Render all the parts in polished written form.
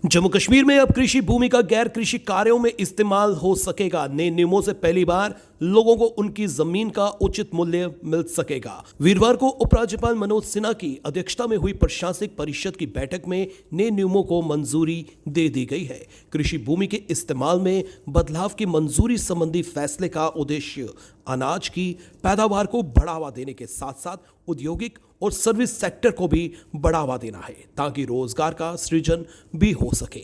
जम्मू कश्मीर में अब कृषि भूमि का गैर कृषि कार्यों में इस्तेमाल हो सकेगा। नए नियमों से पहली बार लोगों को उनकी जमीन का उचित मूल्य मिल सकेगा। वीरवार को उपराज्यपाल मनोज सिन्हा की अध्यक्षता में हुई प्रशासनिक परिषद की बैठक में नए नियमों को मंजूरी दे दी गई है। कृषि भूमि के इस्तेमाल में बदलाव की मंजूरी संबंधी फैसले का उद्देश्य अनाज की पैदावार को बढ़ावा देने के साथ साथ औद्योगिक और सर्विस सेक्टर को भी बढ़ावा देना है, ताकि रोजगार का सृजन भी हो सके।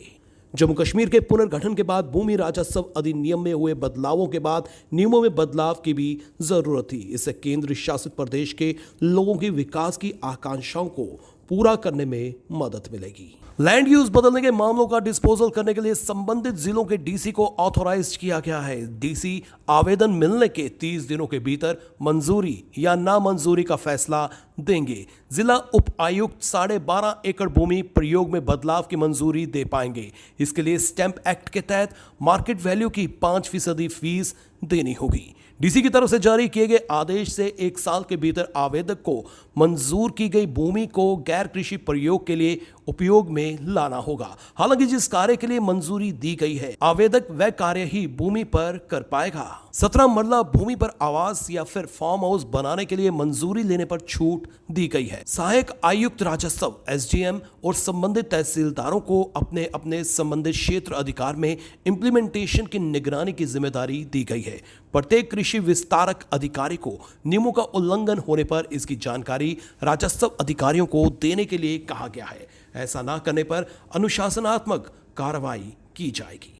जम्मू कश्मीर के पुनर्गठन के बाद भूमि राजस्व अधिनियम में हुए बदलावों के बाद नियमों में बदलाव की भी जरूरत थी। इससे केंद्र शासित प्रदेश के लोगों की विकास की आकांक्षाओं को पूरा करने में मदद मिलेगी। लैंड यूज बदलने के मामलों का डिस्पोजल करने के लिए संबंधित जिलों के डीसी को ऑथोराइज किया गया है। डीसी आवेदन मिलने के 30 दिनों के भीतर मंजूरी या नामंजूरी का फैसला देंगे। जिला उप आयुक्त 12.5 एकड़ भूमि प्रयोग में बदलाव की मंजूरी दे पाएंगे। इसके लिए स्टैंप एक्ट के तहत मार्केट वैल्यू की 5% फीस देनी होगी। डीसी की तरफ से जारी किए गए आदेश से 1 साल के भीतर आवेदक को मंजूर की गई भूमि को गैर कृषि प्रयोग के लिए उपयोग में लाना होगा। हालांकि जिस कार्य के लिए मंजूरी दी गई है, आवेदक वह कार्य ही भूमि पर कर पाएगा। 17 मरला भूमि पर आवास या फिर फार्म हाउस बनाने के लिए मंजूरी लेने पर छूट दी गई है। सहायक आयुक्त राजस्व एसडीएम और संबंधित तहसीलदारों को अपने अपने संबंधित क्षेत्र अधिकार में इंप्लीमेंटेशन की निगरानी की जिम्मेदारी दी गई है। प्रत्येक कृषि विस्तारक अधिकारी को नियमों का उल्लंघन होने पर इसकी जानकारी राजस्व अधिकारियों को देने के लिए कहा गया है। ऐसा न करने पर अनुशासनात्मक कार्रवाई की जाएगी।